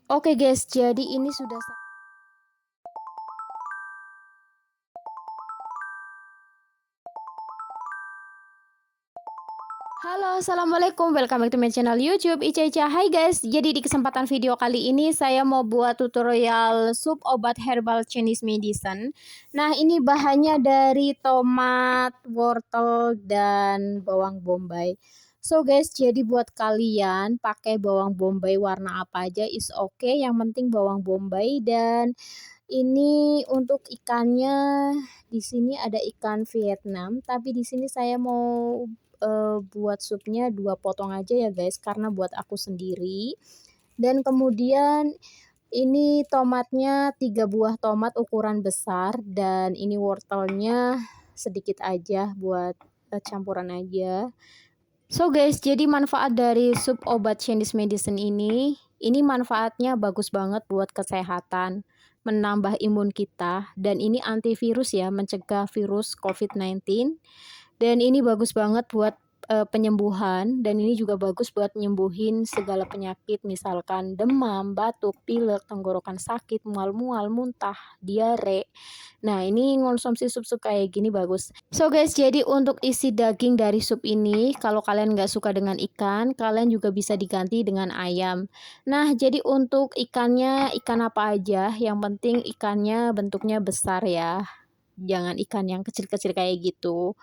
Oke guys, jadi ini sudah halo, assalamualaikum, welcome back to my channel YouTube Ica Ica. Hai guys, jadi di kesempatan video kali ini saya mau buat tutorial sup obat herbal Chinese medicine. Nah, ini bahannya dari tomat, wortel, dan bawang bombay. So guys, jadi buat kalian pakai bawang bombay warna apa aja is okay, yang penting bawang bombay. Dan ini untuk ikannya, di sini ada ikan Vietnam, tapi di sini saya mau buat supnya 2 potong aja ya guys, karena buat aku sendiri. Dan kemudian ini tomatnya 3 buah tomat ukuran besar, dan ini wortelnya sedikit aja buat campuran aja. So guys, jadi manfaat dari sup obat Chinese medicine ini manfaatnya bagus banget buat kesehatan, menambah imun kita, dan ini antivirus ya, mencegah virus COVID-19. Dan ini bagus banget buat penyembuhan, dan ini juga bagus buat nyembuhin segala penyakit, misalkan demam, batuk, pilek, tenggorokan sakit, mual-mual, muntah, diare. Nah, ini ngonsumsi sup-sup kayak gini bagus. So guys, jadi untuk isi daging dari sup ini, kalau kalian nggak suka dengan ikan, kalian juga bisa diganti dengan ayam. Nah, jadi untuk ikannya, ikan apa aja, yang penting ikannya bentuknya besar ya. Jangan ikan yang kecil-kecil kayak gitu.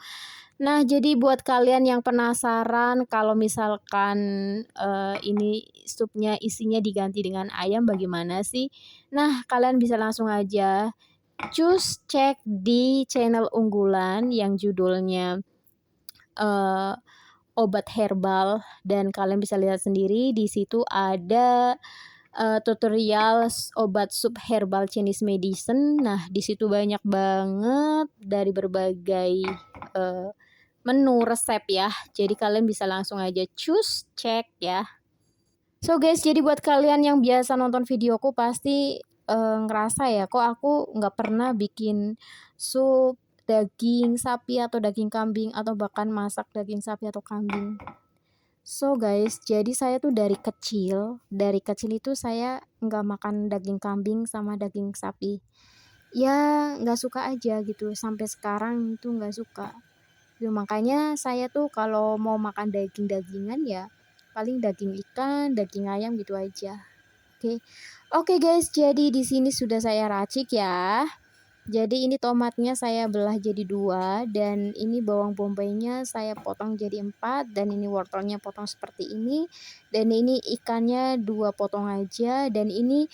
Nah, jadi buat kalian yang penasaran kalau misalkan ini supnya isinya diganti dengan ayam bagaimana sih? Nah, kalian bisa langsung aja cek di channel unggulan yang judulnya uh, obat herbal, dan kalian bisa lihat sendiri di situ ada tutorial obat sup herbal Chinese medicine. Nah, di situ banyak banget dari berbagai uh, menu resep ya. Jadi kalian bisa langsung aja cek ya. So guys, jadi buat kalian yang biasa nonton videoku pasti ngerasa ya, kok aku nggak pernah bikin sup daging sapi atau daging kambing, atau bahkan masak daging sapi atau kambing. So guys, jadi saya tuh dari kecil itu saya nggak makan daging kambing sama daging sapi. Ya nggak suka aja gitu, sampai sekarang itu nggak suka. Ya, makanya saya tuh kalau mau makan daging-dagingan ya paling daging ikan, daging ayam gitu aja. Oke. Oke guys, jadi di sini sudah saya racik ya. Jadi ini tomatnya saya belah jadi 2, dan ini bawang bombaynya saya potong jadi 4, dan ini wortelnya potong seperti ini, dan ini ikannya 2 potong aja, dan ini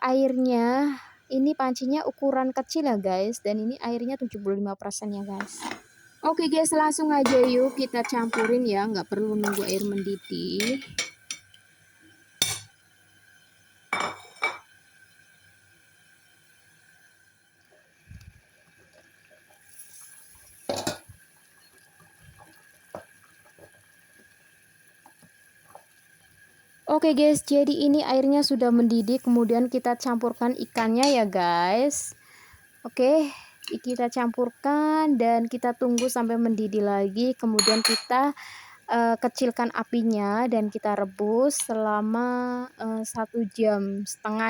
airnya, ini pancinya ukuran kecil ya guys, dan ini airnya 75% ya guys. Oke guys, langsung aja yuk kita campurin ya, nggak perlu nunggu air mendidih. Oke guys, jadi ini airnya sudah mendidih, kemudian kita campurkan ikannya ya guys. Oke, kita campurkan dan kita tunggu sampai mendidih lagi, kemudian kita kecilkan apinya dan kita rebus selama 1,5 jam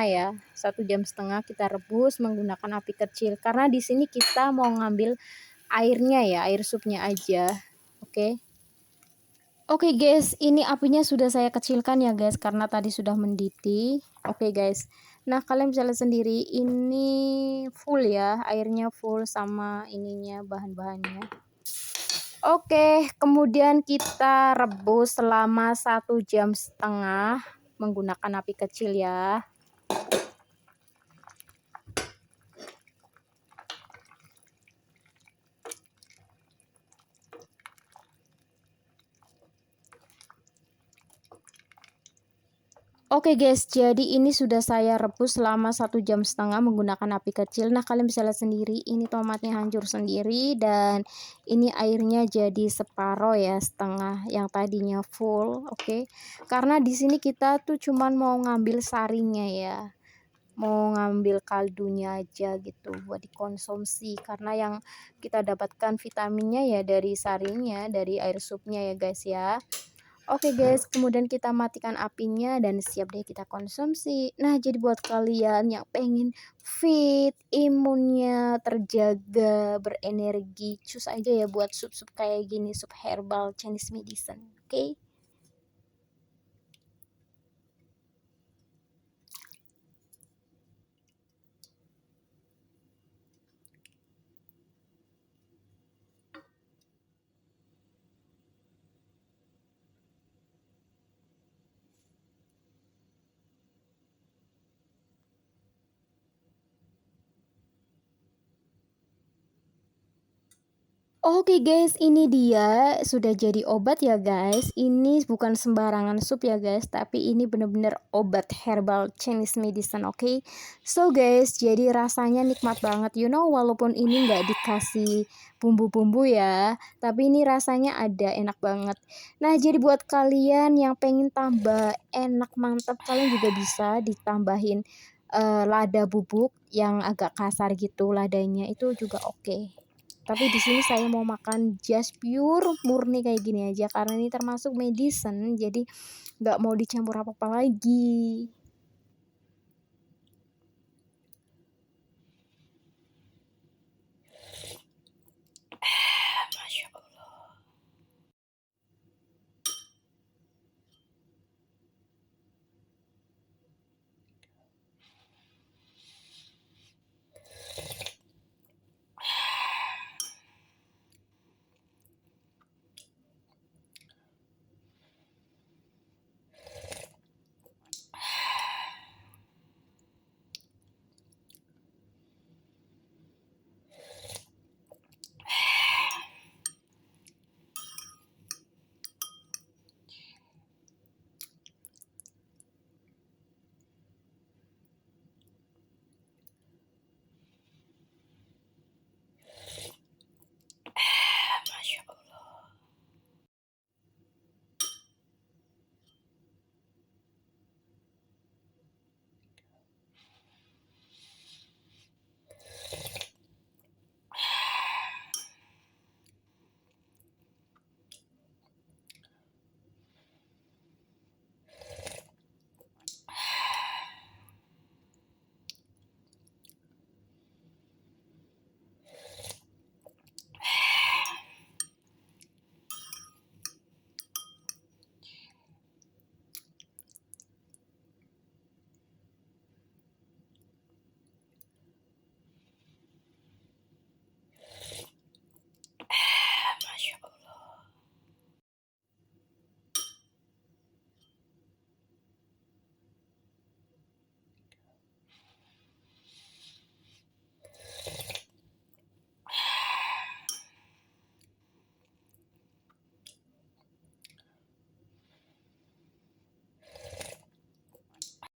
ya. 1,5 jam kita rebus menggunakan api kecil, karena di sini kita mau ngambil airnya ya, air supnya aja. Oke. Oke guys, ini apinya sudah saya kecilkan ya guys, karena tadi sudah mendidih. Oke guys, nah kalian bisa lihat sendiri ini full ya, airnya full sama ininya, bahan-bahannya. Oke, kemudian kita rebus selama 1,5 jam menggunakan api kecil ya. Oke guys, jadi ini sudah saya rebus selama 1,5 jam menggunakan api kecil. Nah, kalian bisa lihat sendiri ini tomatnya hancur sendiri, dan ini airnya jadi separoh ya, setengah yang tadinya full. Oke, karena di sini kita tuh cuman mau ngambil sarinya ya, mau ngambil kaldunya aja gitu buat dikonsumsi, karena yang kita dapatkan vitaminnya ya dari sarinya, dari air supnya ya guys ya. Oke guys, kemudian kita matikan apinya dan siap deh kita konsumsi. Nah, jadi buat kalian yang pengen fit, imunnya terjaga, berenergi, cus aja ya buat sup-sup kayak gini, sup herbal Chinese medicine. Oke? Oke guys, ini dia sudah jadi obat ya guys. Ini bukan sembarangan sup ya guys, tapi ini bener-bener obat herbal Chinese medicine, oke? So guys, jadi rasanya nikmat banget. You know, walaupun ini nggak dikasih bumbu-bumbu ya, tapi ini rasanya ada enak banget. Nah, jadi buat kalian yang pengen tambah enak mantap, kalian juga bisa ditambahin lada bubuk yang agak kasar gitu, ladanya itu juga oke. Tapi di sini saya mau makan just pure murni kayak gini aja karena ini termasuk medicine, jadi nggak mau dicampur apa-apa lagi.